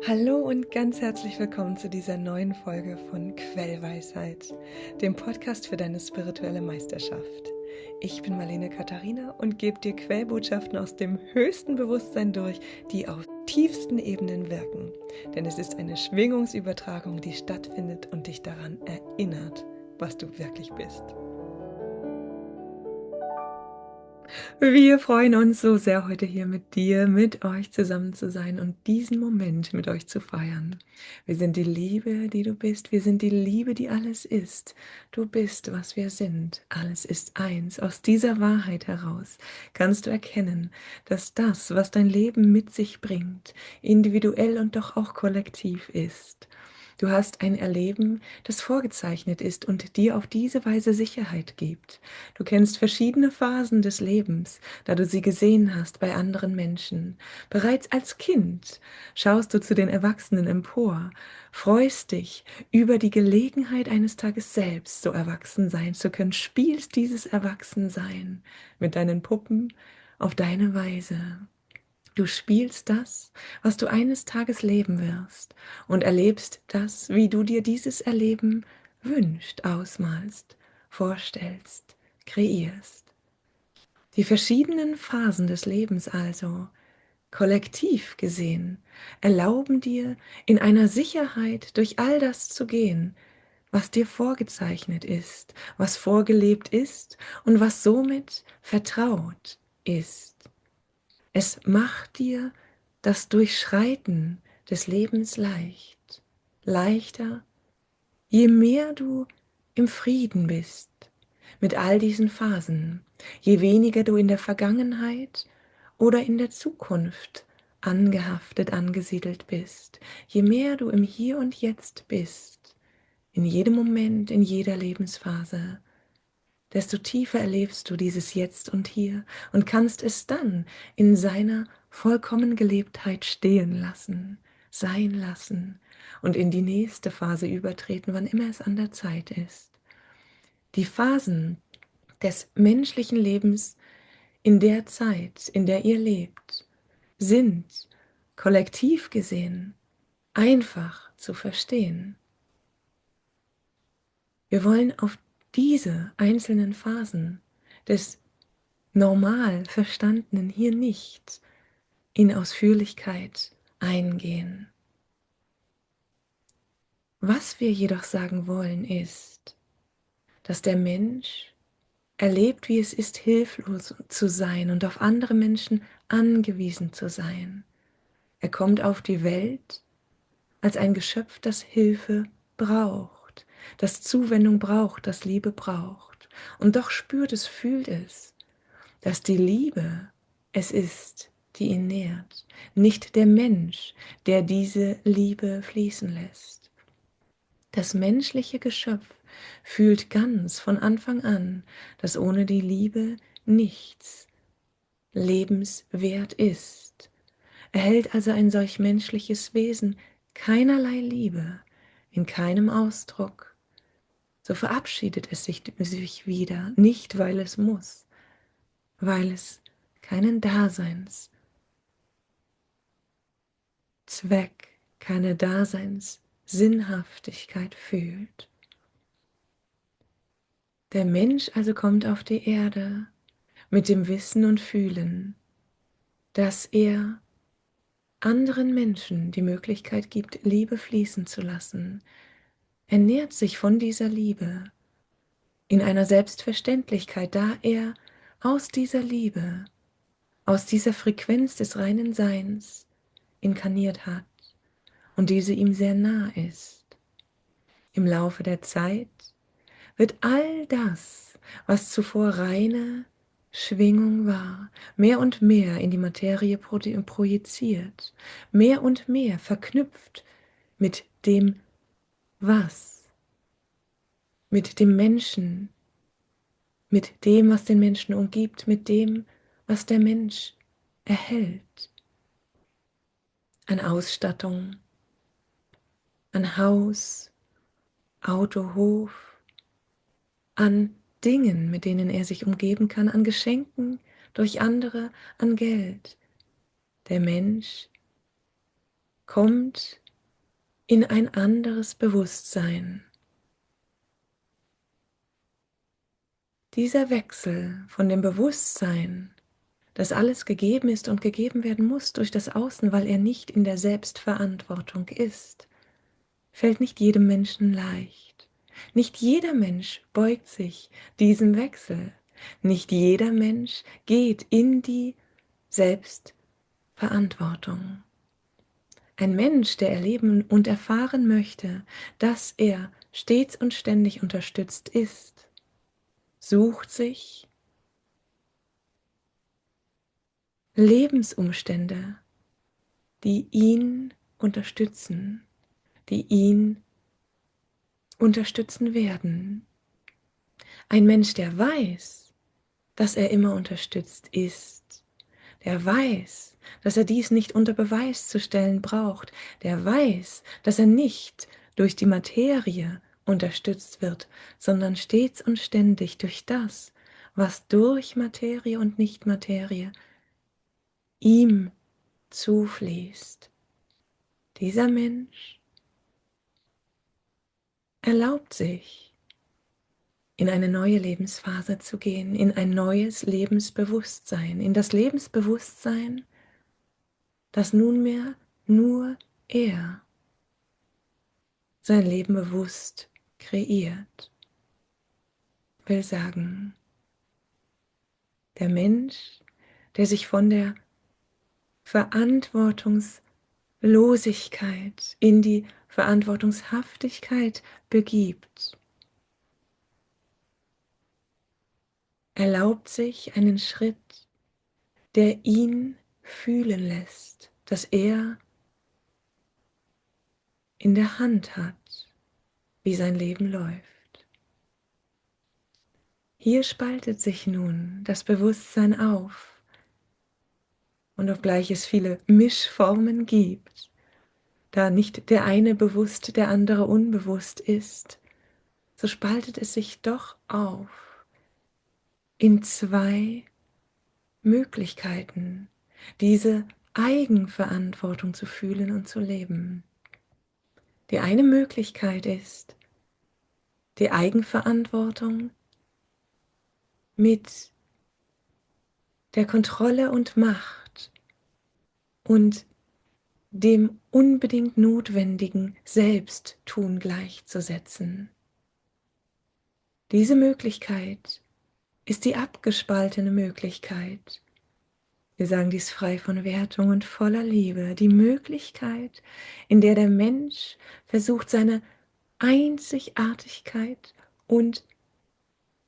Hallo und ganz herzlich willkommen zu dieser neuen Folge von Quellweisheit, dem Podcast für deine spirituelle Meisterschaft. Ich bin Marlene Katharina und gebe dir Quellbotschaften aus dem höchsten Bewusstsein durch, die auf tiefsten Ebenen wirken. Denn es ist eine Schwingungsübertragung, die stattfindet und dich daran erinnert, was du wirklich bist. Wir freuen uns so sehr, heute hier mit dir, mit euch zusammen zu sein und diesen Moment mit euch zu feiern. Wir sind die Liebe, die du bist. Wir sind die Liebe, die alles ist. Du bist, was wir sind. Alles ist eins. Aus dieser Wahrheit heraus kannst du erkennen, dass das, was dein Leben mit sich bringt, individuell und doch auch kollektiv ist. Du hast ein Erleben, das vorgezeichnet ist und dir auf diese Weise Sicherheit gibt. Du kennst verschiedene Phasen des Lebens, da du sie gesehen hast bei anderen Menschen. Bereits als Kind schaust du zu den Erwachsenen empor, freust dich über die Gelegenheit, eines Tages selbst so erwachsen sein zu können, spielst dieses Erwachsensein mit deinen Puppen auf deine Weise. Du spielst das, was du eines Tages leben wirst, und erlebst das, wie du dir dieses Erleben wünschst, ausmalst, vorstellst, kreierst. Die verschiedenen Phasen des Lebens also, kollektiv gesehen, erlauben dir, in einer Sicherheit durch all das zu gehen, was dir vorgezeichnet ist, was vorgelebt ist und was somit vertraut ist. Es macht dir das Durchschreiten des Lebens leicht, leichter, je mehr du im Frieden bist mit all diesen Phasen, je weniger du in der Vergangenheit oder in der Zukunft angehaftet, angesiedelt bist, je mehr du im Hier und Jetzt bist, in jedem Moment, in jeder Lebensphase, desto tiefer erlebst du dieses Jetzt und Hier und kannst es dann in seiner vollkommen Gelebtheit stehen lassen, sein lassen und in die nächste Phase übertreten, wann immer es an der Zeit ist. Die Phasen des menschlichen Lebens in der Zeit, in der ihr lebt, sind, kollektiv gesehen, einfach zu verstehen. Wir wollen auf diese einzelnen Phasen des normal Verstandenen hier nicht in Ausführlichkeit eingehen. Was wir jedoch sagen wollen ist, dass der Mensch erlebt, wie es ist, hilflos zu sein und auf andere Menschen angewiesen zu sein. Er kommt auf die Welt als ein Geschöpf, das Hilfe braucht, das Zuwendung braucht, das Liebe braucht. Und doch spürt es, fühlt es, dass die Liebe es ist, die ihn nährt, nicht der Mensch, der diese Liebe fließen lässt. Das menschliche Geschöpf fühlt ganz von Anfang an, dass ohne die Liebe nichts lebenswert ist. Erhält also ein solch menschliches Wesen keinerlei Liebe, in keinem Ausdruck, so verabschiedet es sich wieder, nicht weil es muss, weil es keinen Daseinszweck, keine Daseinssinnhaftigkeit fühlt. Der Mensch also kommt auf die Erde mit dem Wissen und Fühlen, dass er anderen Menschen die Möglichkeit gibt, Liebe fließen zu lassen. Er nährt sich von dieser Liebe in einer Selbstverständlichkeit, da er aus dieser Liebe, aus dieser Frequenz des reinen Seins inkarniert hat und diese ihm sehr nah ist. Im Laufe der Zeit wird all das, was zuvor reine Schwingung war, mehr und mehr in die Materie projiziert, mehr und mehr verknüpft mit dem Was, mit dem Menschen, mit dem, was den Menschen umgibt, mit dem, was der Mensch erhält, an Ausstattung, an Haus, Auto, Hof, an Dingen, mit denen er sich umgeben kann, an Geschenken durch andere, an Geld. Der Mensch kommt in ein anderes Bewusstsein. Dieser Wechsel von dem Bewusstsein, dass alles gegeben ist und gegeben werden muss durch das Außen, weil er nicht in der Selbstverantwortung ist, fällt nicht jedem Menschen leicht. Nicht jeder Mensch beugt sich diesem Wechsel. Nicht jeder Mensch geht in die Selbstverantwortung. Ein Mensch, der erleben und erfahren möchte, dass er stets und ständig unterstützt ist, sucht sich Lebensumstände, die ihn unterstützen, die ihn unterstützen werden. Ein Mensch, der weiß, dass er immer unterstützt ist, der weiß, dass er dies nicht unter Beweis zu stellen braucht, der weiß, dass er nicht durch die Materie unterstützt wird, sondern stets und ständig durch das, was durch Materie und Nichtmaterie ihm zufließt. Dieser Mensch erlaubt sich, in eine neue Lebensphase zu gehen, in ein neues Lebensbewusstsein, in das Lebensbewusstsein, dass nunmehr nur er sein Leben bewusst kreiert. Will sagen, der Mensch, der sich von der Verantwortungslosigkeit in die Verantwortungshaftigkeit begibt, erlaubt sich einen Schritt, der ihn fühlen lässt, dass er in der Hand hat, wie sein Leben läuft. Hier spaltet sich nun das Bewusstsein auf, und obgleich es viele Mischformen gibt, da nicht der eine bewusst, der andere unbewusst ist, so spaltet es sich doch auf in zwei Möglichkeiten, diese Eigenverantwortung zu fühlen und zu leben. Die eine Möglichkeit ist die Eigenverantwortung mit der Kontrolle und Macht und dem unbedingt notwendigen Selbsttun gleichzusetzen. Diese Möglichkeit ist die abgespaltene Möglichkeit. Wir sagen dies frei von Wertung und voller Liebe. Die Möglichkeit, in der der Mensch versucht, seine Einzigartigkeit und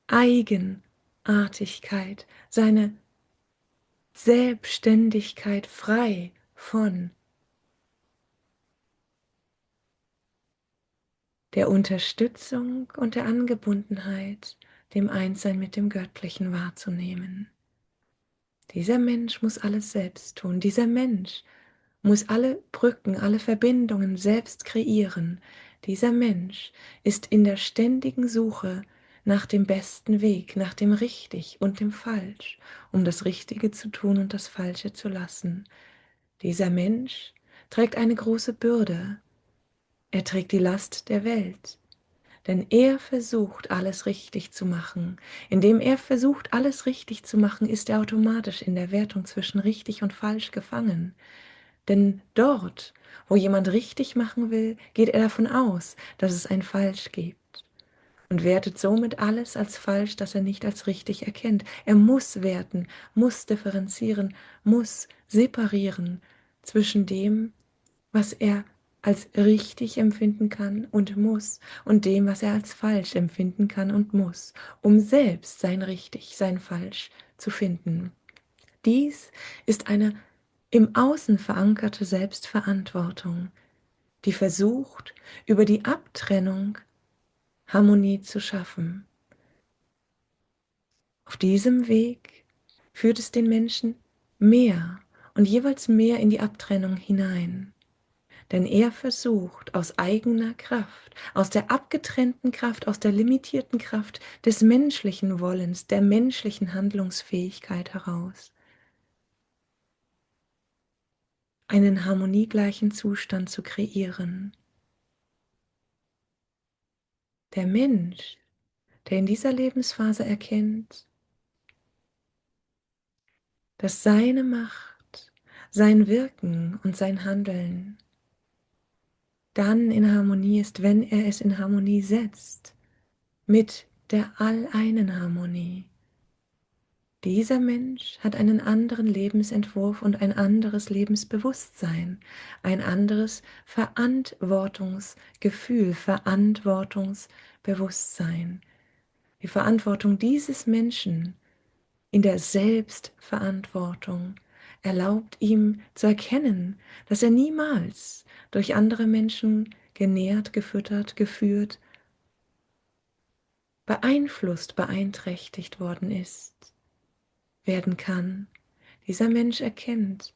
Eigenartigkeit, seine Selbstständigkeit frei von der Unterstützung und der Angebundenheit, dem Einssein mit dem Göttlichen wahrzunehmen. Dieser Mensch muss alles selbst tun. Dieser Mensch muss alle Brücken, alle Verbindungen selbst kreieren. Dieser Mensch ist in der ständigen Suche nach dem besten Weg, nach dem Richtig und dem Falsch, um das Richtige zu tun und das Falsche zu lassen. Dieser Mensch trägt eine große Bürde. Er trägt die Last der Welt. Denn er versucht, alles richtig zu machen. Indem er versucht, alles richtig zu machen, ist er automatisch in der Wertung zwischen richtig und falsch gefangen. Denn dort, wo jemand richtig machen will, geht er davon aus, dass es ein Falsch gibt und wertet somit alles als falsch, das er nicht als richtig erkennt. Er muss werten, muss differenzieren, muss separieren zwischen dem, was er als richtig empfinden kann und muss, und dem, was er als falsch empfinden kann und muss, um selbst sein Richtig, sein Falsch zu finden. Dies ist eine im Außen verankerte Selbstverantwortung, die versucht, über die Abtrennung Harmonie zu schaffen. Auf diesem Weg führt es den Menschen mehr und jeweils mehr in die Abtrennung hinein. Denn er versucht aus eigener Kraft, aus der abgetrennten Kraft, aus der limitierten Kraft des menschlichen Wollens, der menschlichen Handlungsfähigkeit heraus, einen harmoniegleichen Zustand zu kreieren. Der Mensch, der in dieser Lebensphase erkennt, dass seine Macht, sein Wirken und sein Handeln dann in Harmonie ist, wenn er es in Harmonie setzt mit der alleinen Harmonie. Dieser Mensch hat einen anderen Lebensentwurf und ein anderes Lebensbewusstsein, ein anderes Verantwortungsgefühl, Verantwortungsbewusstsein. Die Verantwortung dieses Menschen in der Selbstverantwortung erlaubt ihm zu erkennen, dass er niemals durch andere Menschen genährt, gefüttert, geführt, beeinflusst, beeinträchtigt worden ist, werden kann. Dieser Mensch erkennt,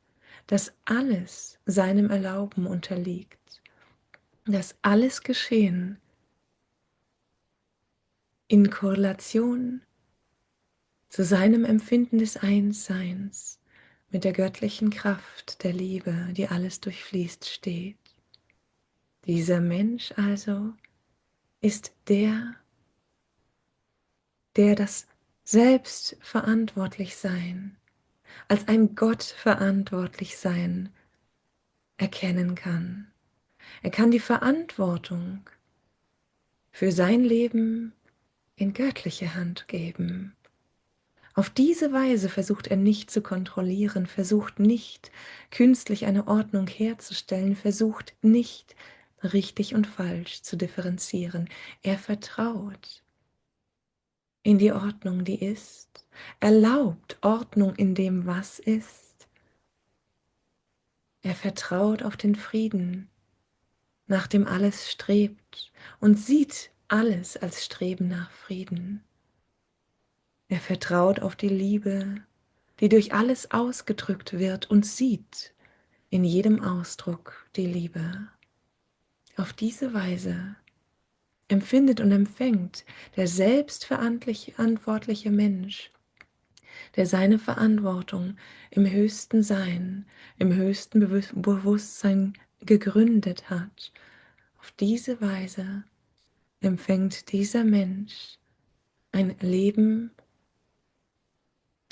dass alles seinem Erlauben unterliegt, dass alles Geschehen in Korrelation zu seinem Empfinden des Einsseins mit der göttlichen Kraft der Liebe, die alles durchfließt, steht. Dieser Mensch also ist der das Selbstverantwortlichsein als ein Gottverantwortlichsein erkennen kann. Er kann die Verantwortung für sein Leben in göttliche Hand geben. Auf diese Weise versucht er nicht zu kontrollieren, versucht nicht künstlich eine Ordnung herzustellen, versucht nicht richtig und falsch zu differenzieren. Er vertraut in die Ordnung, die ist, erlaubt Ordnung in dem, was ist. Er vertraut auf den Frieden, nach dem alles strebt und sieht alles als Streben nach Frieden. Er vertraut auf die Liebe, die durch alles ausgedrückt wird und sieht in jedem Ausdruck die Liebe. Auf diese Weise empfindet und empfängt der selbstverantwortliche Mensch, der seine Verantwortung im höchsten Sein, im höchsten Bewusstsein gegründet hat. Auf diese Weise empfängt dieser Mensch ein Leben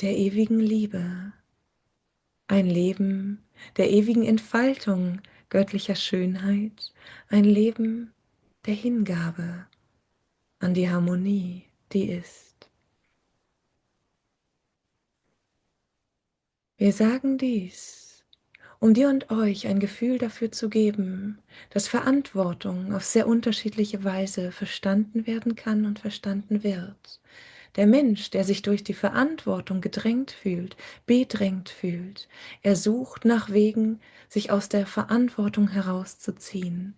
der ewigen Liebe, ein Leben der ewigen Entfaltung göttlicher Schönheit, ein Leben der Hingabe an die Harmonie, die ist. Wir sagen dies, um dir und euch ein Gefühl dafür zu geben, dass Verantwortung auf sehr unterschiedliche Weise verstanden werden kann und verstanden wird. Der Mensch, der sich durch die Verantwortung gedrängt fühlt, bedrängt fühlt, er sucht nach Wegen, sich aus der Verantwortung herauszuziehen.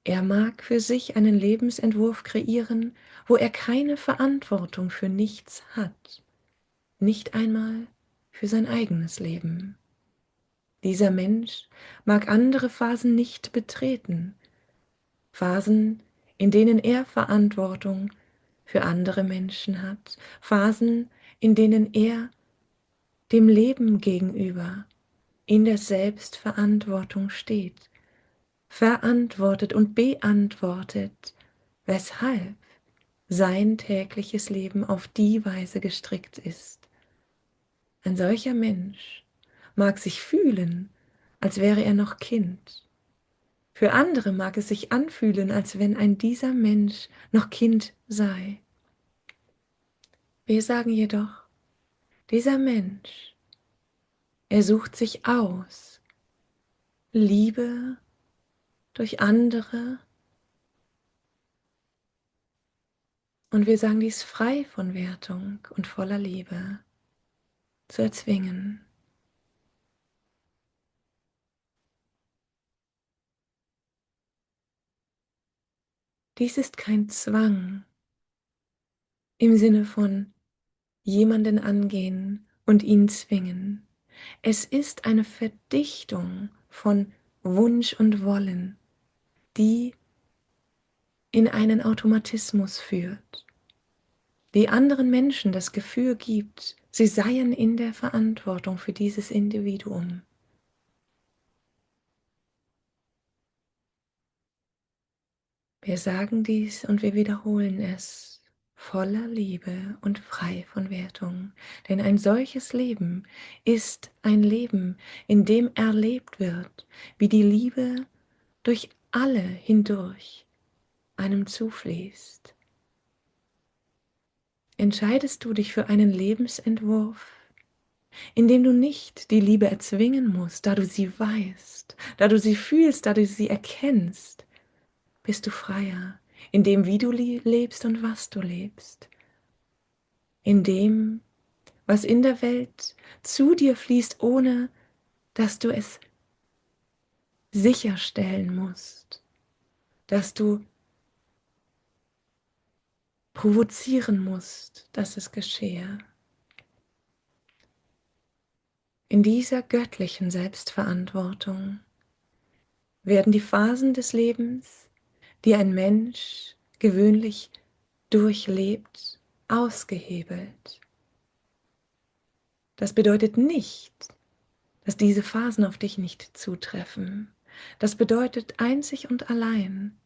Er mag für sich einen Lebensentwurf kreieren, wo er keine Verantwortung für nichts hat, nicht einmal für sein eigenes Leben. Dieser Mensch mag andere Phasen nicht betreten, Phasen, in denen er Verantwortung für andere Menschen hat, Phasen, in denen er dem Leben gegenüber in der Selbstverantwortung steht, verantwortet und beantwortet, weshalb sein tägliches Leben auf die Weise gestrickt ist. Ein solcher Mensch mag sich fühlen, als wäre er noch Kind. Für andere mag es sich anfühlen, als wenn ein dieser Mensch noch Kind sei. Wir sagen jedoch, dieser Mensch, er sucht sich aus, Liebe durch andere, und wir sagen dies frei von Wertung und voller Liebe zu erzwingen. Dies ist kein Zwang im Sinne von jemanden angehen und ihn zwingen. Es ist eine Verdichtung von Wunsch und Wollen, die in einen Automatismus führt, die anderen Menschen das Gefühl gibt, sie seien in der Verantwortung für dieses Individuum. Wir sagen dies und wir wiederholen es, voller Liebe und frei von Wertung. Denn ein solches Leben ist ein Leben, in dem erlebt wird, wie die Liebe durch alle hindurch einem zufließt. Entscheidest du dich für einen Lebensentwurf, in dem du nicht die Liebe erzwingen musst, da du sie weißt, da du sie fühlst, da du sie erkennst, bist du freier in dem, wie du lebst und was du lebst, in dem, was in der Welt zu dir fließt, ohne dass du es sicherstellen musst, dass du provozieren musst, dass es geschehe. In dieser göttlichen Selbstverantwortung werden die Phasen des Lebens, die ein Mensch gewöhnlich durchlebt, ausgehebelt. Das bedeutet nicht, dass diese Phasen auf dich nicht zutreffen. Das bedeutet einzig und allein,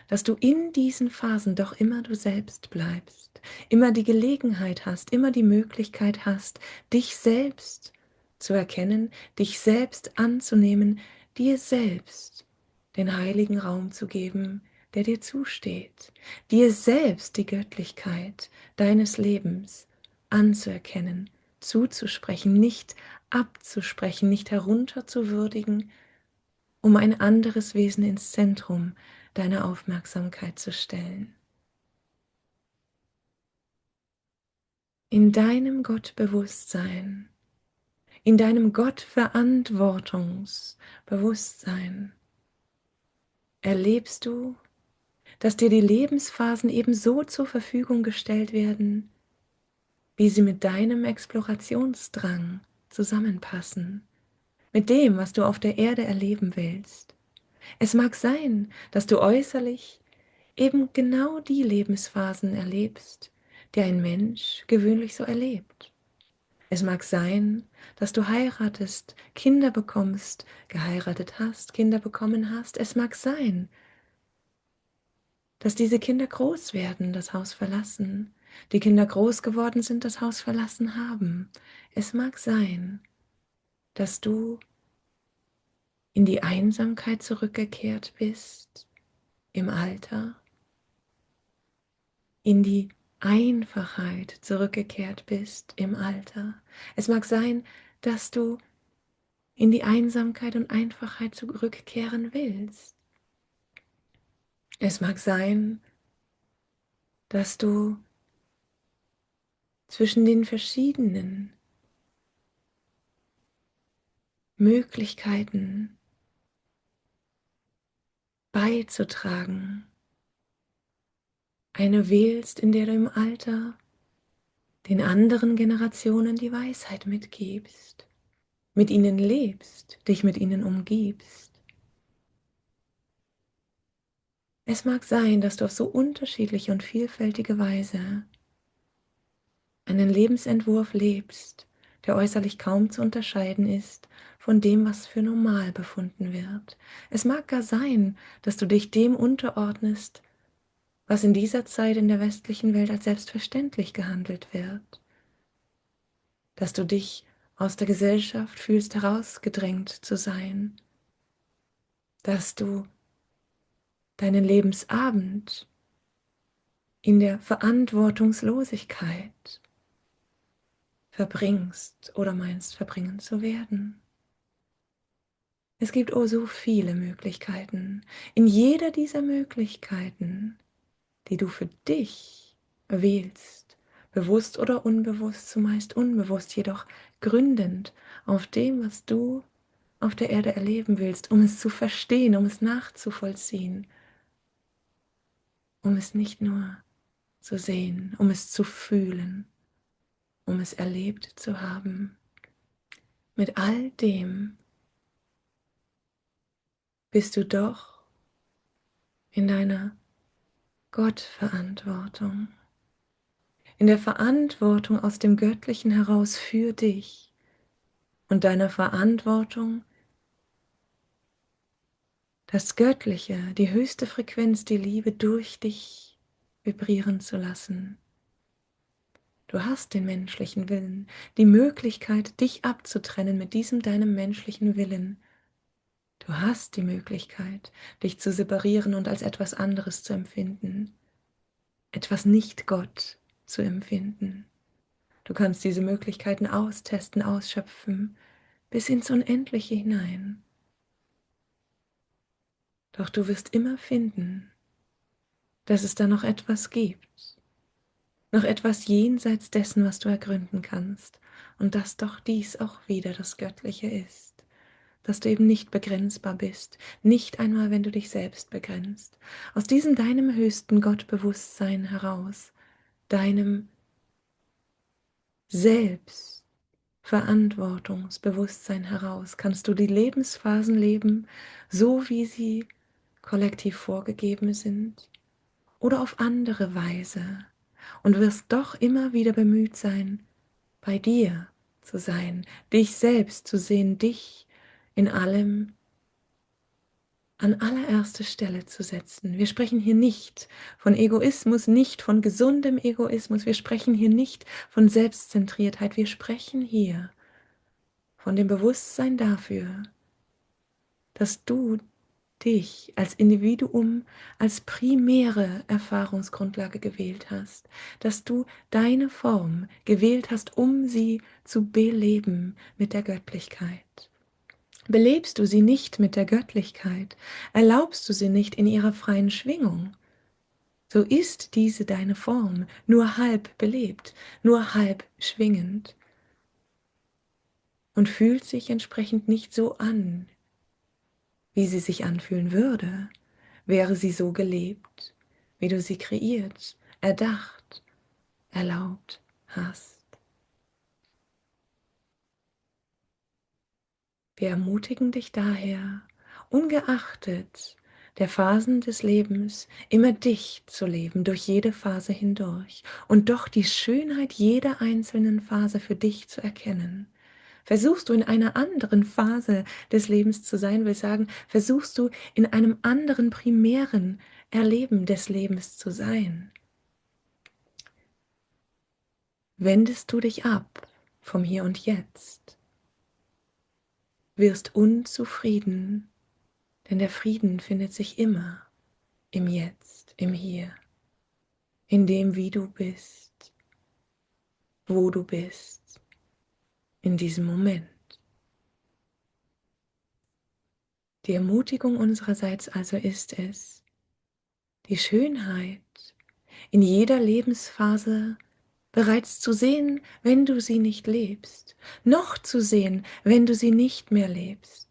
dass du in diesen Phasen doch immer du selbst bleibst, immer die Gelegenheit hast, immer die Möglichkeit hast, dich selbst zu erkennen, dich selbst anzunehmen, dir selbst den heiligen Raum zu geben, der dir zusteht, dir selbst die Göttlichkeit deines Lebens anzuerkennen, zuzusprechen, nicht abzusprechen, nicht herunterzuwürdigen, um ein anderes Wesen ins Zentrum deiner Aufmerksamkeit zu stellen. In deinem Gottbewusstsein, in deinem Gottverantwortungsbewusstsein erlebst du, dass dir die Lebensphasen ebenso zur Verfügung gestellt werden, wie sie mit deinem Explorationsdrang zusammenpassen, mit dem, was du auf der Erde erleben willst. Es mag sein, dass du äußerlich eben genau die Lebensphasen erlebst, die ein Mensch gewöhnlich so erlebt. Es mag sein, dass du heiratest, Kinder bekommst, geheiratet hast, Kinder bekommen hast. Es mag sein, dass diese Kinder groß werden, das Haus verlassen, die Kinder groß geworden sind, das Haus verlassen haben. Es mag sein, dass du in die Einsamkeit zurückgekehrt bist, im Alter, in die Einfachheit zurückgekehrt bist, im Alter. Es mag sein, dass du in die Einsamkeit und Einfachheit zurückkehren willst. Es mag sein, dass du zwischen den verschiedenen Möglichkeiten beizutragen eine wählst, in der du im Alter den anderen Generationen die Weisheit mitgibst, mit ihnen lebst, dich mit ihnen umgibst. Es mag sein, dass du auf so unterschiedliche und vielfältige Weise einen Lebensentwurf lebst, der äußerlich kaum zu unterscheiden ist von dem, was für normal befunden wird. Es mag gar sein, dass du dich dem unterordnest, was in dieser Zeit in der westlichen Welt als selbstverständlich gehandelt wird, dass du dich aus der Gesellschaft fühlst, herausgedrängt zu sein, dass du deinen Lebensabend in der Verantwortungslosigkeit verbringst oder meinst verbringen zu werden. Es gibt oh so viele Möglichkeiten. In jeder dieser Möglichkeiten, die du für dich wählst, bewusst oder unbewusst, zumeist unbewusst, jedoch gründend auf dem, was du auf der Erde erleben willst, um es zu verstehen, um es nachzuvollziehen, um es nicht nur zu sehen, um es zu fühlen, um es erlebt zu haben. Mit all dem bist du doch in deiner Gottverantwortung, in der Verantwortung aus dem Göttlichen heraus für dich und deiner Verantwortung das Göttliche, die höchste Frequenz, die Liebe durch dich vibrieren zu lassen. Du hast den menschlichen Willen, die Möglichkeit, dich abzutrennen mit diesem deinem menschlichen Willen. Du hast die Möglichkeit, dich zu separieren und als etwas anderes zu empfinden, etwas nicht Gott zu empfinden. Du kannst diese Möglichkeiten austesten, ausschöpfen, bis ins Unendliche hinein. Doch du wirst immer finden, dass es da noch etwas gibt, noch etwas jenseits dessen, was du ergründen kannst, und dass doch dies auch wieder das Göttliche ist, dass du eben nicht begrenzbar bist, nicht einmal, wenn du dich selbst begrenzt. Aus diesem deinem höchsten Gottbewusstsein heraus, deinem Selbstverantwortungsbewusstsein heraus, kannst du die Lebensphasen leben, so wie sie kollektiv vorgegeben sind, oder auf andere Weise, und wirst doch immer wieder bemüht sein, bei dir zu sein, dich selbst zu sehen, dich in allem an allererste Stelle zu setzen. Wir sprechen hier nicht von Egoismus, nicht von gesundem Egoismus, wir sprechen hier nicht von Selbstzentriertheit, wir sprechen hier von dem Bewusstsein dafür, dass du dich als Individuum als primäre Erfahrungsgrundlage gewählt hast, dass du deine Form gewählt hast, um sie zu beleben mit der Göttlichkeit. Belebst du sie nicht mit der Göttlichkeit, erlaubst du sie nicht in ihrer freien Schwingung, so ist diese deine Form nur halb belebt, nur halb schwingend und fühlt sich entsprechend nicht so an, wie sie sich anfühlen würde, wäre sie so gelebt, wie du sie kreiert, erdacht, erlaubt hast. Wir ermutigen dich daher, ungeachtet der Phasen des Lebens, immer dich zu leben, durch jede Phase hindurch und doch die Schönheit jeder einzelnen Phase für dich zu erkennen. Versuchst du in einer anderen Phase des Lebens zu sein, will sagen, versuchst du in einem anderen primären Erleben des Lebens zu sein. Wendest du dich ab vom Hier und Jetzt, wirst unzufrieden, denn der Frieden findet sich immer im Jetzt, im Hier, in dem, wie du bist, wo du bist, in diesem Moment. Die Ermutigung unsererseits also ist es, die Schönheit in jeder Lebensphase bereits zu sehen, wenn du sie nicht lebst, noch zu sehen, wenn du sie nicht mehr lebst,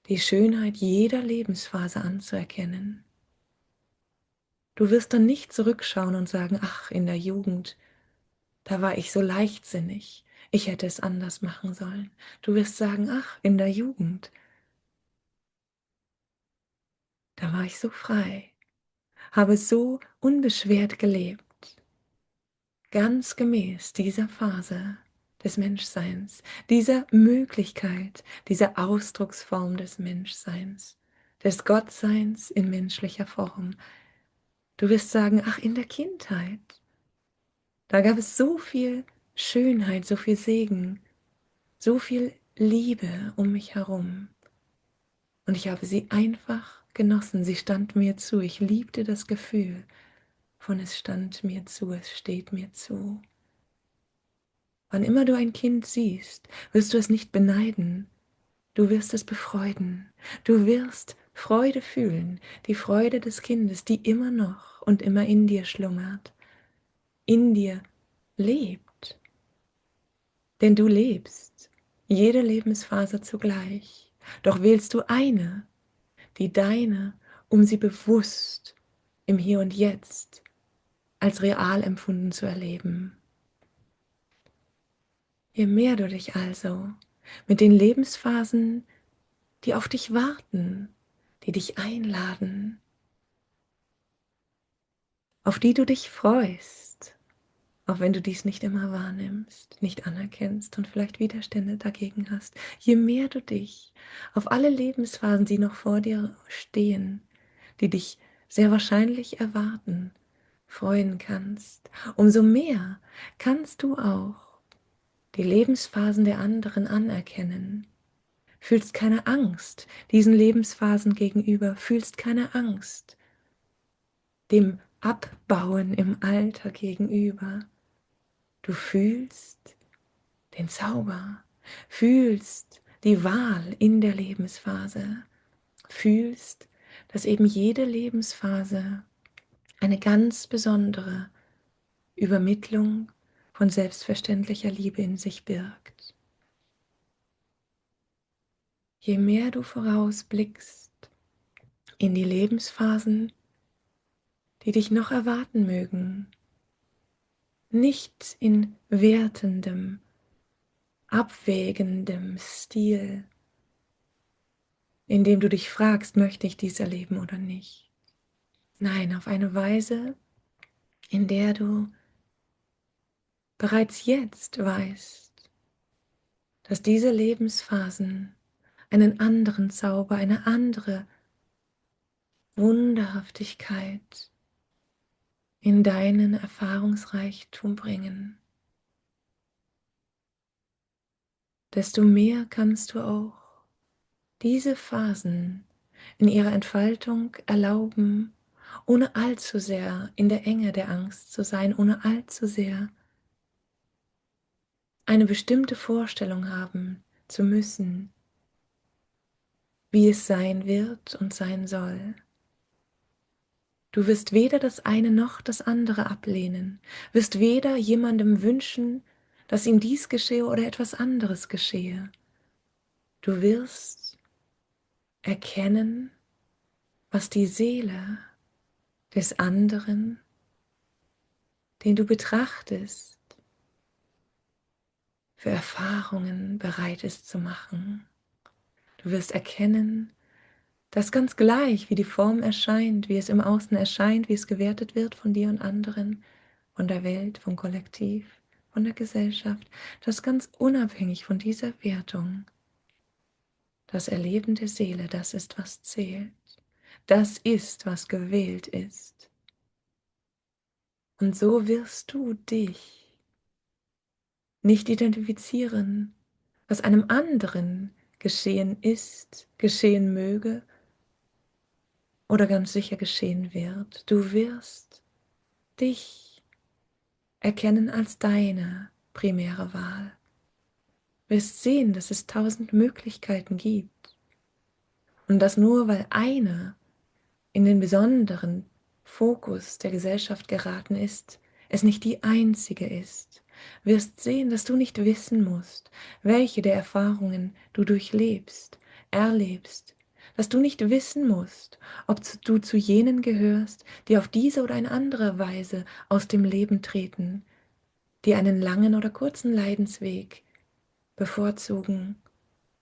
die Schönheit jeder Lebensphase anzuerkennen. Du wirst dann nicht zurückschauen und sagen, ach, in der Jugend, da war ich so leichtsinnig, ich hätte es anders machen sollen. Du wirst sagen, ach, in der Jugend, da war ich so frei, habe so unbeschwert gelebt, ganz gemäß dieser Phase des Menschseins, dieser Möglichkeit, dieser Ausdrucksform des Menschseins, des Gottseins in menschlicher Form. Du wirst sagen, ach, in der Kindheit, da gab es so viel Schönheit, so viel Segen, so viel Liebe um mich herum. Und ich habe sie einfach genossen. Sie stand mir zu. Ich liebte das Gefühl von es stand mir zu, es steht mir zu. Wann immer du ein Kind siehst, wirst du es nicht beneiden. Du wirst es befreuden. Du wirst Freude fühlen, die Freude des Kindes, die immer noch und immer in dir schlummert, in dir lebt. Denn du lebst jede Lebensphase zugleich. Doch wählst du eine, die deine, um sie bewusst im Hier und Jetzt als real empfunden zu erleben. Je mehr du dich also mit den Lebensphasen, die auf dich warten, die dich einladen, auf die du dich freust, auch wenn du dies nicht immer wahrnimmst, nicht anerkennst und vielleicht Widerstände dagegen hast. Je mehr du dich auf alle Lebensphasen, die noch vor dir stehen, die dich sehr wahrscheinlich erwarten, freuen kannst, umso mehr kannst du auch die Lebensphasen der anderen anerkennen. Fühlst keine Angst diesen Lebensphasen gegenüber, fühlst keine Angst dem Abbauen im Alter gegenüber. Du fühlst den Zauber, fühlst die Wahl in der Lebensphase, fühlst, dass eben jede Lebensphase eine ganz besondere Übermittlung von selbstverständlicher Liebe in sich birgt. Je mehr du vorausblickst in die Lebensphasen, die dich noch erwarten mögen, nicht in wertendem, abwägendem Stil, in dem du dich fragst, möchte ich dies erleben oder nicht. Nein, auf eine Weise, in der du bereits jetzt weißt, dass diese Lebensphasen einen anderen Zauber, eine andere Wunderhaftigkeit in deinen Erfahrungsreichtum bringen. Desto mehr kannst du auch diese Phasen in ihrer Entfaltung erlauben, ohne allzu sehr in der Enge der Angst zu sein, ohne allzu sehr eine bestimmte Vorstellung haben zu müssen, wie es sein wird und sein soll. Du wirst weder das eine noch das andere ablehnen, wirst weder jemandem wünschen, dass ihm dies geschehe oder etwas anderes geschehe. Du wirst erkennen, was die Seele des anderen, den du betrachtest, für Erfahrungen bereit ist zu machen. Du wirst erkennen, dass ganz gleich, wie die Form erscheint, wie es im Außen erscheint, wie es gewertet wird von dir und anderen, von der Welt, vom Kollektiv, von der Gesellschaft, dass ganz unabhängig von dieser Wertung das Erleben der Seele, das ist, was zählt. Das ist, was gewählt ist. Und so wirst du dich nicht identifizieren, was einem anderen geschehen ist, geschehen möge oder ganz sicher geschehen wird. Du wirst dich erkennen als deine primäre Wahl. Wirst sehen, dass es 1000 Möglichkeiten gibt und dass nur weil eine in den besonderen Fokus der Gesellschaft geraten ist, es nicht die einzige ist. Wirst sehen, dass du nicht wissen musst, welche der Erfahrungen du durchlebst, erlebst, dass du nicht wissen musst, ob du zu jenen gehörst, die auf diese oder eine andere Weise aus dem Leben treten, die einen langen oder kurzen Leidensweg bevorzugen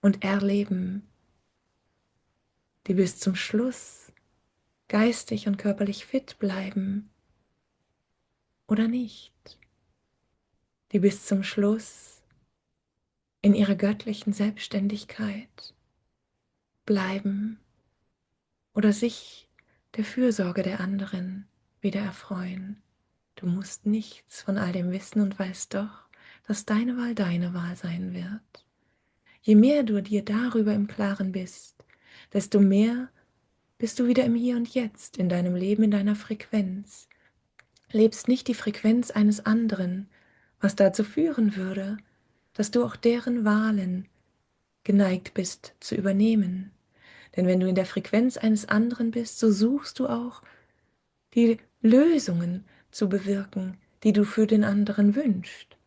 und erleben, die bis zum Schluss geistig und körperlich fit bleiben oder nicht, die bis zum Schluss in ihrer göttlichen Selbstständigkeit bleiben oder sich der Fürsorge der anderen wieder erfreuen. Du musst nichts von all dem wissen und weißt doch, dass deine Wahl sein wird. Je mehr du dir darüber im Klaren bist, desto mehr bist du wieder im Hier und Jetzt, in deinem Leben, in deiner Frequenz. Lebst nicht die Frequenz eines anderen, was dazu führen würde, dass du auch deren Wahlen geneigt bist zu übernehmen. Denn wenn du in der Frequenz eines anderen bist, so suchst du auch die Lösungen zu bewirken, die du für den anderen wünschst.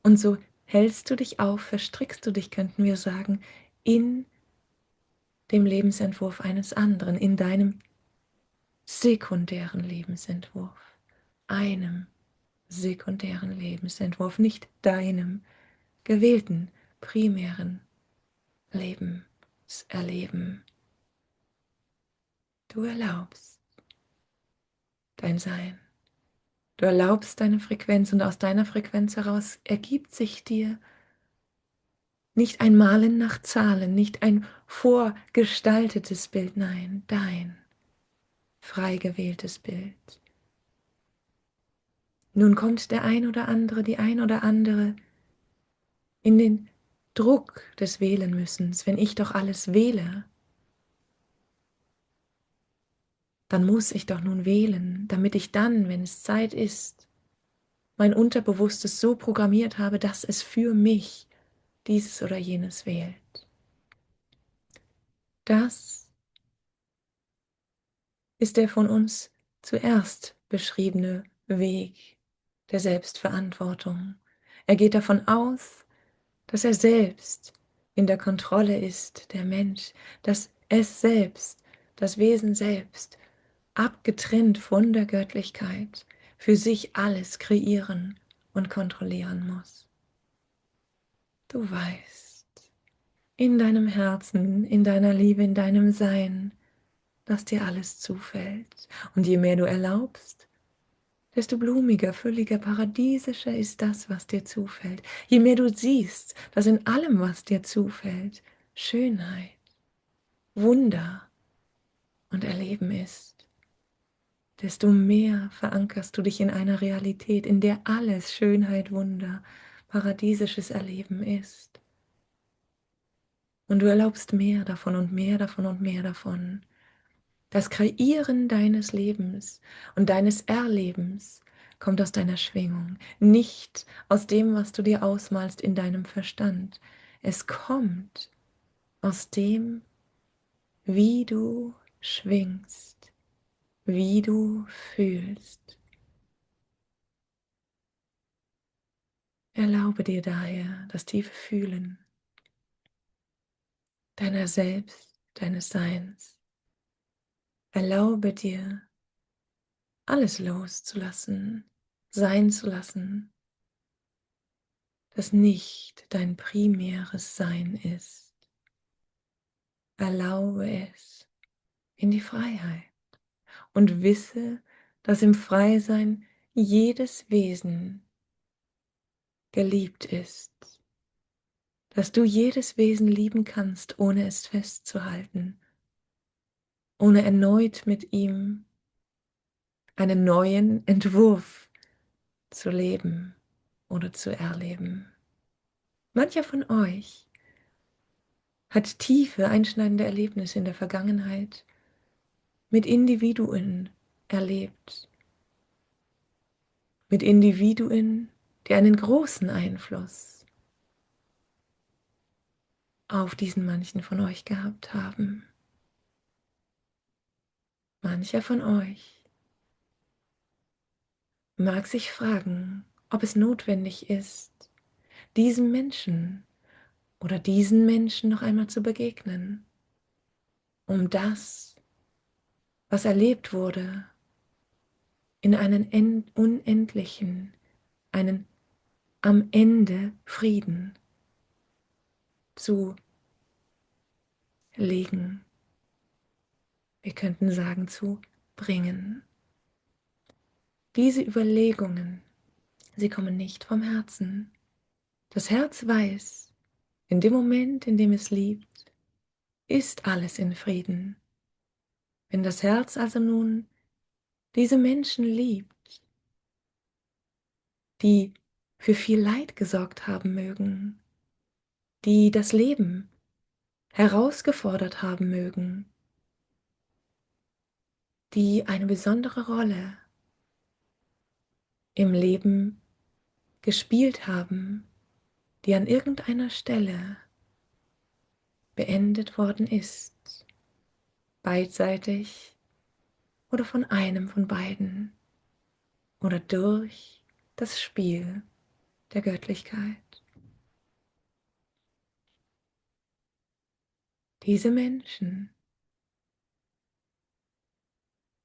Und so hältst du dich auf, verstrickst du dich, könnten wir sagen, in dem Lebensentwurf eines anderen, in deinem sekundären Lebensentwurf, einem sekundären Lebensentwurf, nicht deinem gewählten primären Lebenserleben. Du erlaubst dein Sein, Du erlaubst deine Frequenz und aus deiner Frequenz heraus ergibt sich dir nicht ein Malen nach Zahlen, nicht ein vorgestaltetes Bild, nein, dein frei gewähltes Bild. Nun kommt der ein oder andere, die ein oder andere in den Druck des Wählenmüssens. Wenn ich doch alles wähle, dann muss ich doch nun wählen, damit ich dann, wenn es Zeit ist, mein Unterbewusstes so programmiert habe, dass es für mich dieses oder jenes wählt. Das ist der von uns zuerst beschriebene Weg der Selbstverantwortung. Er geht davon aus, dass er selbst in der Kontrolle ist, der Mensch, dass es selbst, das Wesen selbst, abgetrennt von der Göttlichkeit, für sich alles kreieren und kontrollieren muss. Du weißt, in deinem Herzen, in deiner Liebe, in deinem Sein, dass dir alles zufällt. Und je mehr du erlaubst, desto blumiger, fülliger, paradiesischer ist das, was dir zufällt. Je mehr du siehst, dass in allem, was dir zufällt, Schönheit, Wunder und Erleben ist, desto mehr verankerst du dich in einer Realität, in der alles Schönheit, Wunder, paradiesisches Erleben ist. Und du erlaubst mehr davon und mehr davon und mehr davon. Das Kreieren deines Lebens und deines Erlebens kommt aus deiner Schwingung, nicht aus dem, was du dir ausmalst in deinem Verstand. Es kommt aus dem, wie du schwingst, wie du fühlst. Erlaube dir daher das tiefe Fühlen deiner selbst, deines Seins. Erlaube dir, alles loszulassen, sein zu lassen, das nicht dein primäres Sein ist. Erlaube es in die Freiheit und wisse, dass im Freisein jedes Wesen geliebt ist, dass du jedes Wesen lieben kannst, ohne es festzuhalten, ohne erneut mit ihm einen neuen Entwurf zu leben oder zu erleben. Mancher von euch hat tiefe, einschneidende Erlebnisse in der Vergangenheit mit Individuen erlebt, mit Individuen, die einen großen Einfluss auf diesen manchen von euch gehabt haben. Mancher von euch mag sich fragen, ob es notwendig ist, diesem Menschen oder diesen Menschen noch einmal zu begegnen, um das, was erlebt wurde, in einen unendlichen, einen am Ende Frieden zu legen. Wir könnten sagen, zu bringen. Diese Überlegungen, sie kommen nicht vom Herzen. Das Herz weiß, in dem Moment, in dem es liebt, ist alles in Frieden. Wenn das Herz also nun diese Menschen liebt, die für viel Leid gesorgt haben mögen, die das Leben herausgefordert haben mögen, die eine besondere Rolle im Leben gespielt haben, die an irgendeiner Stelle beendet worden ist, beidseitig oder von einem von beiden oder durch das Spiel der Göttlichkeit. Diese Menschen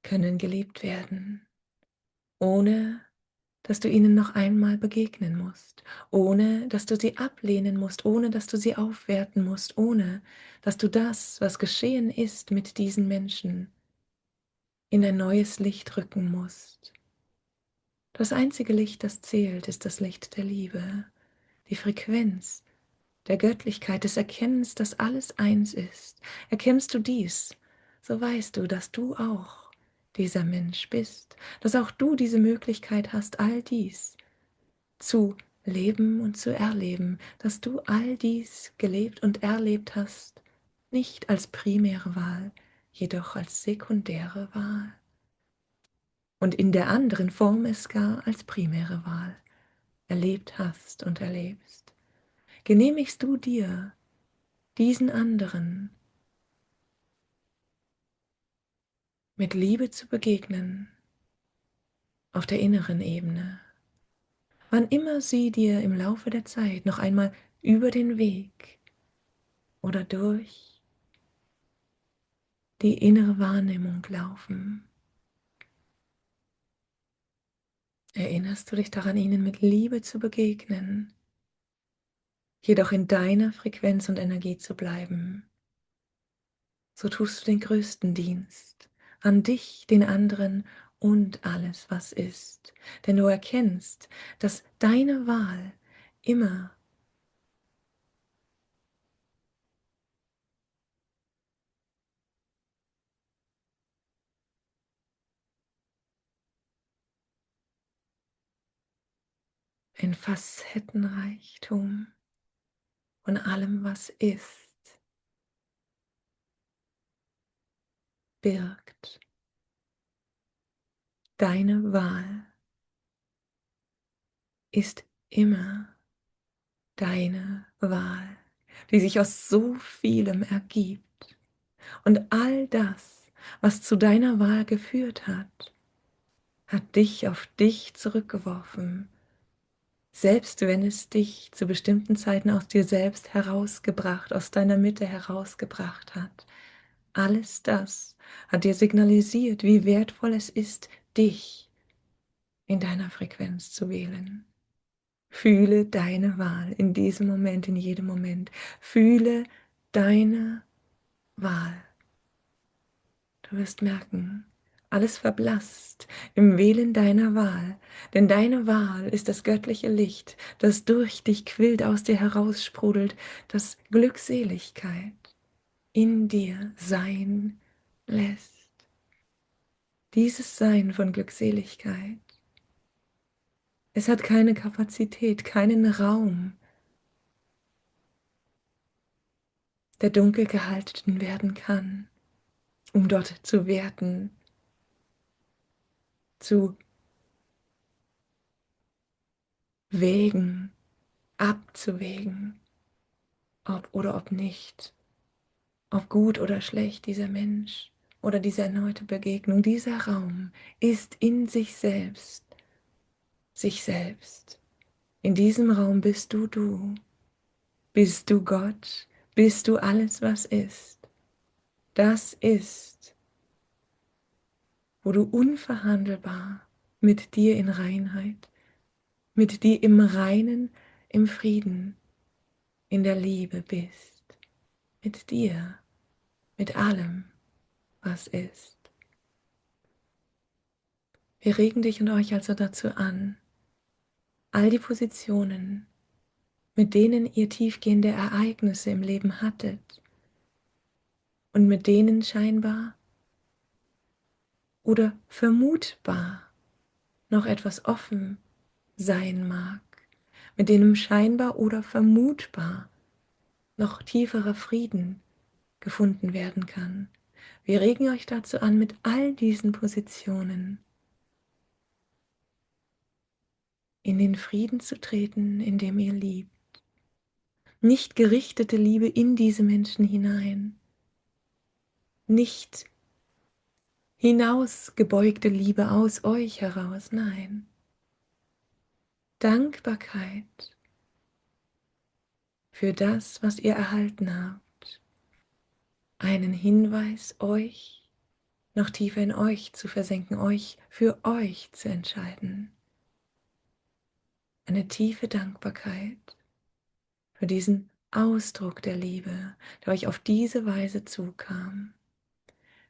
können geliebt werden, ohne dass du ihnen noch einmal begegnen musst, ohne dass du sie ablehnen musst, ohne dass du sie aufwerten musst, ohne dass du das, was geschehen ist mit diesen Menschen, in ein neues Licht rücken musst. Das einzige Licht, das zählt, ist das Licht der Liebe, die Frequenz der Göttlichkeit, des Erkennens, dass alles eins ist. Erkennst du dies, so weißt du, dass du auch dieser Mensch bist, dass auch du diese Möglichkeit hast, all dies zu leben und zu erleben, dass du all dies gelebt und erlebt hast, nicht als primäre Wahl, jedoch als sekundäre Wahl. Und in der anderen Form es gar als primäre Wahl erlebt hast und erlebst. Genehmigst du dir diesen anderen mit Liebe zu begegnen auf der inneren Ebene, wann immer sie dir im Laufe der Zeit noch einmal über den Weg oder durch die innere Wahrnehmung laufen. Erinnerst du dich daran, ihnen mit Liebe zu begegnen, jedoch in deiner Frequenz und Energie zu bleiben? So tust du den größten Dienst an dich, den anderen und alles, was ist. Denn du erkennst, dass deine Wahl immer ein Facettenreichtum von allem, was ist, birgt. Deine Wahl ist immer deine Wahl, die sich aus so vielem ergibt. Und all das, was zu deiner Wahl geführt hat, hat dich auf dich zurückgeworfen, selbst wenn es dich zu bestimmten Zeiten aus dir selbst herausgebracht, aus deiner Mitte herausgebracht hat. Alles das hat dir signalisiert, wie wertvoll es ist, dich in deiner Frequenz zu wählen. Fühle deine Wahl in diesem Moment, in jedem Moment. Fühle deine Wahl. Du wirst merken, alles verblasst im Wählen deiner Wahl, denn deine Wahl ist das göttliche Licht, das durch dich quillt, aus dir heraussprudelt, das Glückseligkeit in dir sein lässt. Dieses Sein von Glückseligkeit, es hat keine Kapazität, keinen Raum, der dunkel gehalten werden kann, um dort zu werten, zu wägen, abzuwägen, ob oder ob nicht, ob gut oder schlecht dieser Mensch oder diese erneute Begegnung, dieser Raum ist in sich selbst, sich selbst. In diesem Raum bist du, bist du Gott, bist du alles, was ist. Das ist, wo du unverhandelbar mit dir in Reinheit, mit dir im Reinen, im Frieden, in der Liebe bist. Mit dir, mit allem, was ist. Wir regen dich und euch also dazu an, all die Positionen, mit denen ihr tiefgehende Ereignisse im Leben hattet und mit denen scheinbar oder vermutbar noch etwas offen sein mag, mit denen scheinbar oder vermutbar noch tieferer Frieden gefunden werden kann. Wir regen euch dazu an, mit all diesen Positionen in den Frieden zu treten, in dem ihr liebt. Nicht gerichtete Liebe in diese Menschen hinein, nicht hinausgebeugte Liebe aus euch heraus, nein. Dankbarkeit für das, was ihr erhalten habt. Einen Hinweis, euch noch tiefer in euch zu versenken, euch für euch zu entscheiden. Eine tiefe Dankbarkeit für diesen Ausdruck der Liebe, der euch auf diese Weise zukam.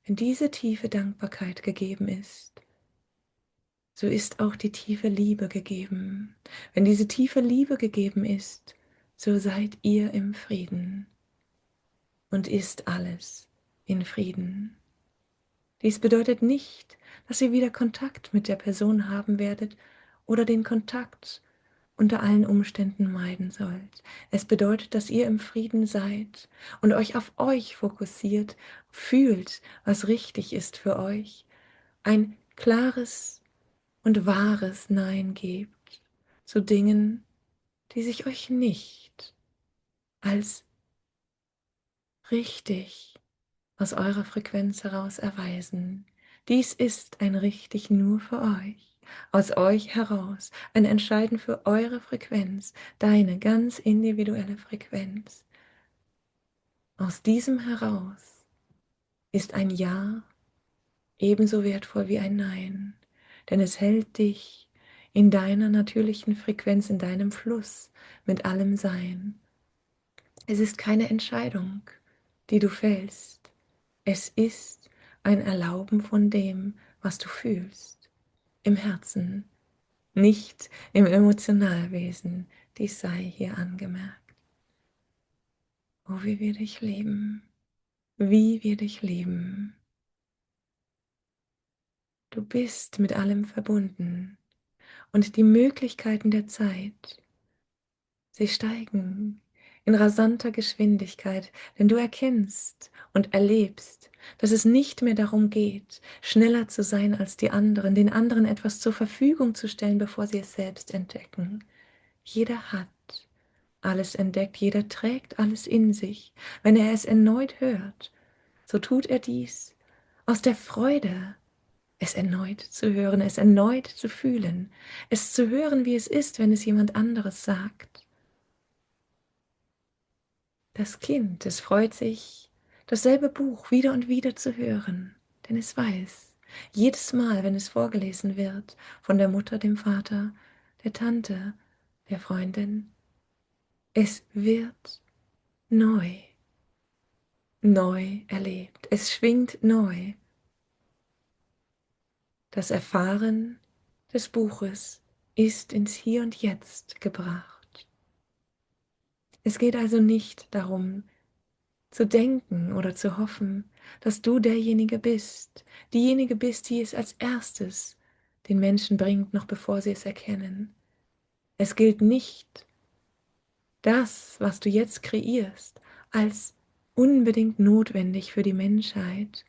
Wenn diese tiefe Dankbarkeit gegeben ist, so ist auch die tiefe Liebe gegeben. Wenn diese tiefe Liebe gegeben ist, so seid ihr im Frieden und ist alles in Frieden. Dies bedeutet nicht, dass ihr wieder Kontakt mit der Person haben werdet oder den Kontakt unter allen Umständen meiden sollt. Es bedeutet, dass ihr im Frieden seid und euch auf euch fokussiert, fühlt, was richtig ist für euch, ein klares und wahres Nein gebt zu Dingen, die sich euch nicht als richtig aus eurer Frequenz heraus erweisen. Dies ist ein richtig nur für euch, aus euch heraus, ein Entscheiden für eure Frequenz, deine ganz individuelle Frequenz. Aus diesem heraus ist ein Ja ebenso wertvoll wie ein Nein, denn es hält dich in deiner natürlichen Frequenz, in deinem Fluss mit allem Sein. Es ist keine Entscheidung, die du fällst. Es ist ein Erlauben von dem, was du fühlst, im Herzen, nicht im Emotionalwesen. Dies sei hier angemerkt. Oh, wie wir dich lieben, wie wir dich lieben. Du bist mit allem verbunden und die Möglichkeiten der Zeit, sie steigen in rasanter Geschwindigkeit, denn du erkennst und erlebst, dass es nicht mehr darum geht, schneller zu sein als die anderen, den anderen etwas zur Verfügung zu stellen, bevor sie es selbst entdecken. Jeder hat alles entdeckt, jeder trägt alles in sich. Wenn er es erneut hört, so tut er dies aus der Freude, es erneut zu hören, es erneut zu fühlen, es zu hören, wie es ist, wenn es jemand anderes sagt. Das Kind, es freut sich, dasselbe Buch wieder und wieder zu hören, denn es weiß, jedes Mal, wenn es vorgelesen wird, von der Mutter, dem Vater, der Tante, der Freundin, es wird neu, neu erlebt. Es schwingt neu. Das Erfahren des Buches ist ins Hier und Jetzt gebracht. Es geht also nicht darum, zu denken oder zu hoffen, dass du derjenige bist, diejenige bist, die es als erstes den Menschen bringt, noch bevor sie es erkennen. Es gilt nicht, das, was du jetzt kreierst, als unbedingt notwendig für die Menschheit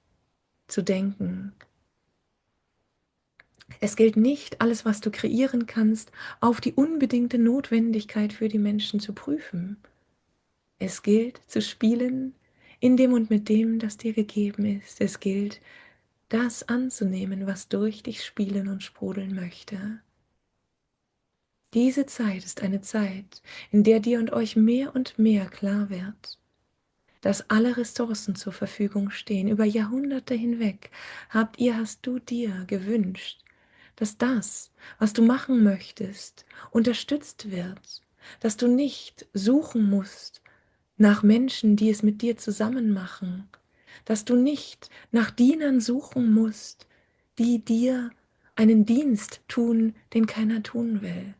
zu denken. Es gilt nicht, alles, was du kreieren kannst, auf die unbedingte Notwendigkeit für die Menschen zu prüfen. Es gilt zu spielen in dem und mit dem, das dir gegeben ist. Es gilt, das anzunehmen, was durch dich spielen und sprudeln möchte. Diese Zeit ist eine Zeit, in der dir und euch mehr und mehr klar wird, dass alle Ressourcen zur Verfügung stehen. Über Jahrhunderte hinweg hast du dir gewünscht, dass das, was du machen möchtest, unterstützt wird, dass du nicht suchen musst nach Menschen, die es mit dir zusammen machen, dass du nicht nach Dienern suchen musst, die dir einen Dienst tun, den keiner tun will,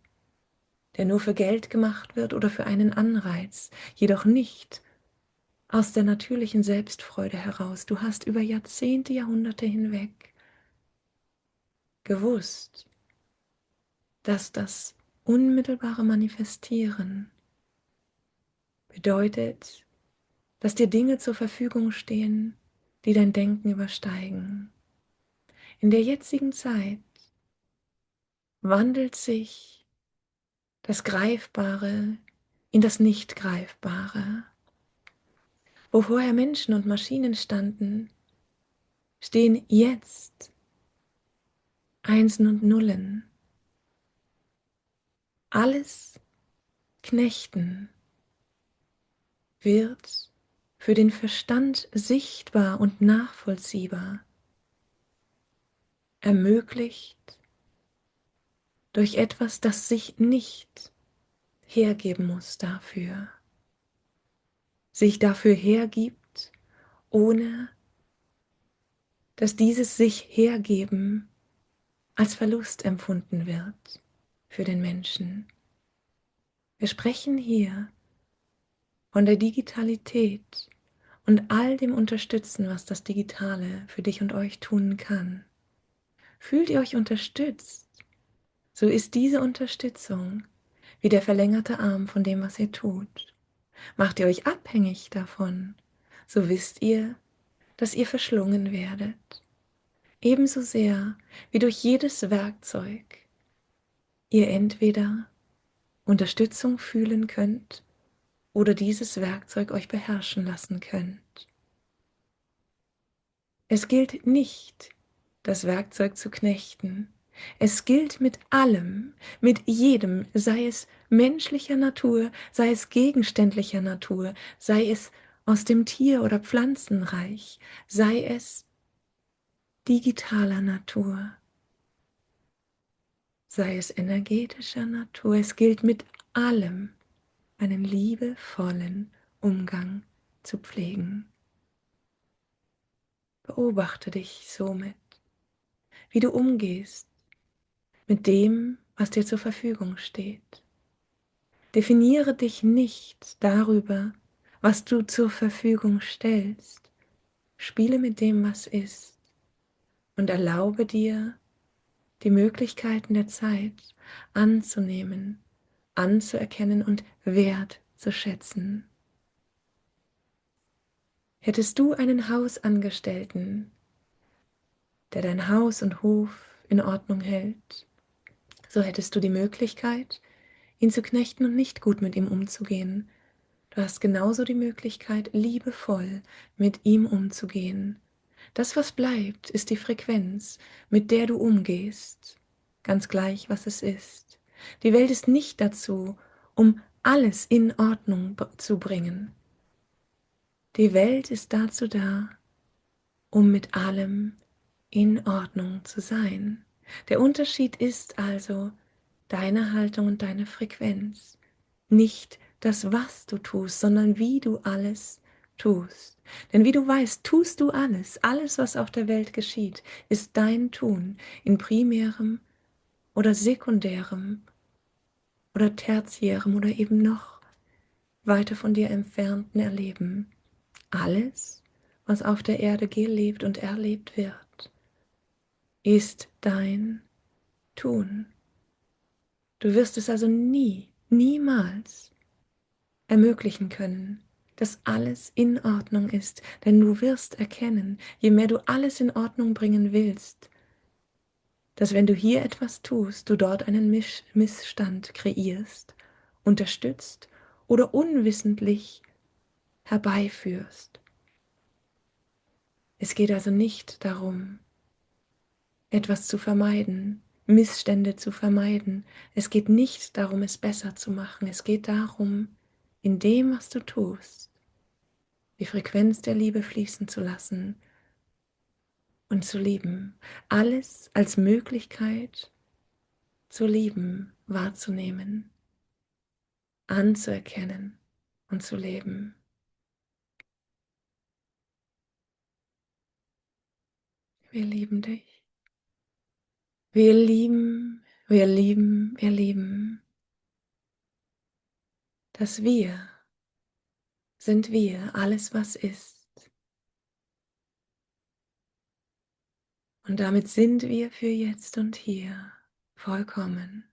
der nur für Geld gemacht wird oder für einen Anreiz, jedoch nicht aus der natürlichen Selbstfreude heraus. Du hast über Jahrzehnte, Jahrhunderte hinweg gewusst, dass das unmittelbare Manifestieren bedeutet, dass dir Dinge zur Verfügung stehen, die dein Denken übersteigen. In der jetzigen Zeit wandelt sich das Greifbare in das Nicht-Greifbare. Wo vorher Menschen und Maschinen standen, stehen jetzt Einsen und Nullen. Alles Knechten wird für den Verstand sichtbar und nachvollziehbar, ermöglicht durch etwas, das sich nicht hergeben muss dafür, sich dafür hergibt, ohne dass dieses sich hergeben als Verlust empfunden wird für den Menschen. Wir sprechen hier von der Digitalität und all dem Unterstützen, was das Digitale für dich und euch tun kann. Fühlt ihr euch unterstützt, so ist diese Unterstützung wie der verlängerte Arm von dem, was ihr tut. Macht ihr euch abhängig davon, so wisst ihr, dass ihr verschlungen werdet. Ebenso sehr wie durch jedes Werkzeug ihr entweder Unterstützung fühlen könnt oder dieses Werkzeug euch beherrschen lassen könnt. Es gilt nicht, das Werkzeug zu knechten. Es gilt mit allem, mit jedem, sei es menschlicher Natur, sei es gegenständlicher Natur, sei es aus dem Tier- oder Pflanzenreich, sei es digitaler Natur, sei es energetischer Natur. Es gilt mit allem, einen liebevollen Umgang zu pflegen. Beobachte dich somit, wie du umgehst mit dem, was dir zur Verfügung steht. Definiere dich nicht darüber, was du zur Verfügung stellst. Spiele mit dem, was ist, und erlaube dir, die Möglichkeiten der Zeit anzunehmen, anzuerkennen und wertzuschätzen. Hättest du einen Hausangestellten, der dein Haus und Hof in Ordnung hält, so hättest du die Möglichkeit, ihn zu knechten und nicht gut mit ihm umzugehen. Du hast genauso die Möglichkeit, liebevoll mit ihm umzugehen. Das, was bleibt, ist die Frequenz, mit der du umgehst, ganz gleich, was es ist. Die Welt ist nicht dazu, um alles in Ordnung zu bringen. Die Welt ist dazu da, um mit allem in Ordnung zu sein. Der Unterschied ist also deine Haltung und deine Frequenz. Nicht das, was du tust, sondern wie du alles tust. Denn wie du weißt, tust du alles. Alles, was auf der Welt geschieht, ist dein Tun in primärem oder sekundärem oder tertiärem oder eben noch weiter von dir entfernten Erleben. Alles, was auf der Erde gelebt und erlebt wird, ist dein Tun. Du wirst es also niemals ermöglichen können, dass alles in Ordnung ist, denn du wirst erkennen, je mehr du alles in Ordnung bringen willst, dass wenn du hier etwas tust, du dort einen Missstand kreierst, unterstützt oder unwissentlich herbeiführst. Es geht also nicht darum, etwas zu vermeiden, Missstände zu vermeiden. Es geht nicht darum, es besser zu machen. Es geht darum, in dem, was du tust, die Frequenz der Liebe fließen zu lassen und zu lieben. Alles als Möglichkeit zu lieben, wahrzunehmen, anzuerkennen und zu leben. Wir lieben dich. Wir lieben, wir lieben, wir lieben. Das Wir sind wir, alles was ist. Und damit sind wir für jetzt und hier vollkommen.